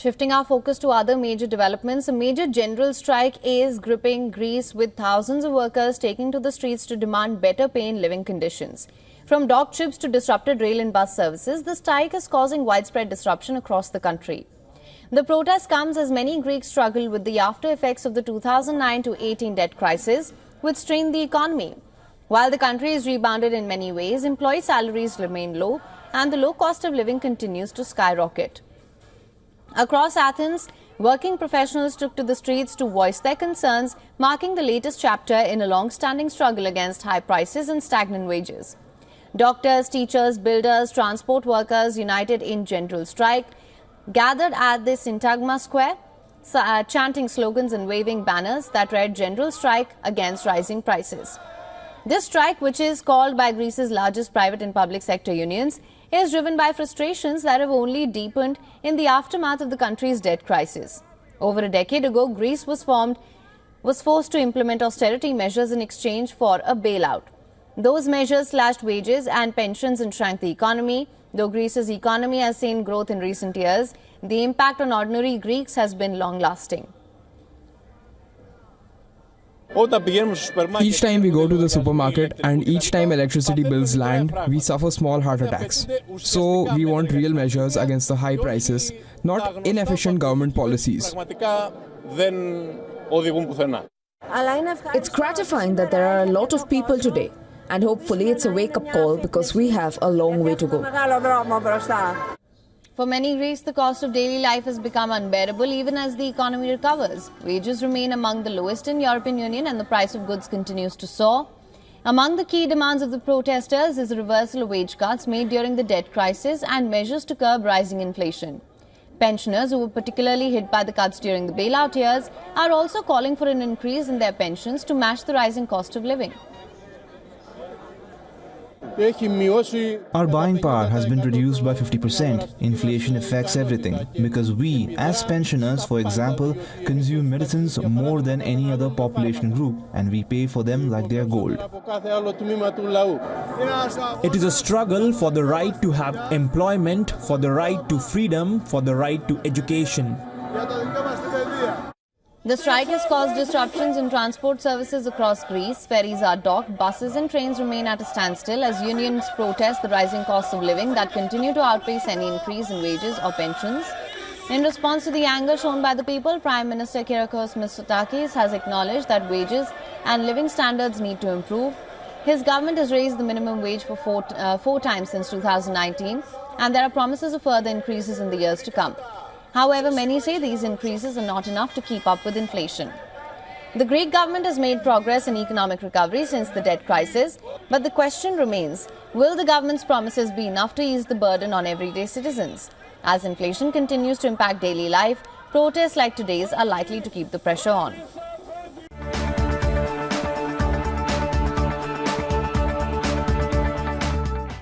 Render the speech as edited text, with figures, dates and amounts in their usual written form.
Shifting our focus to other major developments, a major general strike is gripping Greece, with thousands of workers taking to the streets to demand better pay and living conditions. From dock trips to disrupted rail and bus services, the strike is causing widespread disruption across the country. The protest comes as many Greeks struggle with the after effects of the 2009-18 debt crisis, which strained the economy. While the country is rebounded in many ways, employee salaries remain low and the low cost of living continues to skyrocket. Across Athens, working professionals took to the streets to voice their concerns, marking the latest chapter in a long-standing struggle against high prices and stagnant wages. Doctors, teachers, builders, transport workers united in general strike gathered at the Syntagma Square, chanting slogans and waving banners that read "General Strike Against Rising Prices." This strike, which is called by Greece's largest private and public sector unions, is driven by frustrations that have only deepened in the aftermath of the country's debt crisis. Over a decade ago, Greece was forced to implement austerity measures in exchange for a bailout. Those measures slashed wages and pensions and shrank the economy. Though Greece's economy has seen growth in recent years, the impact on ordinary Greeks has been long-lasting. Each time we go to the supermarket and each time electricity bills land, we suffer small heart attacks. So we want real measures against the high prices, not inefficient government policies. It's gratifying that there are a lot of people today, and hopefully it's a wake-up call because we have a long way to go. For many Greeks, the cost of daily life has become unbearable even as the economy recovers. Wages remain among the lowest in European Union and the price of goods continues to soar. Among the key demands of the protesters is a reversal of wage cuts made during the debt crisis and measures to curb rising inflation. Pensioners, who were particularly hit by the cuts during the bailout years, are also calling for an increase in their pensions to match the rising cost of living. Our buying power has been reduced by 50%. Inflation affects everything because we, as pensioners, for example, consume medicines more than any other population group and we pay for them like they are gold. It is a struggle for the right to have employment, for the right to freedom, for the right to education. The strike has caused disruptions in transport services across Greece. Ferries are docked, buses and trains remain at a standstill as unions protest the rising costs of living that continue to outpace any increase in wages or pensions. In response to the anger shown by the people, Prime Minister Kyriakos Mitsotakis has acknowledged that wages and living standards need to improve. His government has raised the minimum wage for four times since 2019, and there are promises of further increases in the years to come. However, many say these increases are not enough to keep up with inflation. The Greek government has made progress in economic recovery since the debt crisis, but the question remains, will the government's promises be enough to ease the burden on everyday citizens? As inflation continues to impact daily life, protests like today's are likely to keep the pressure on.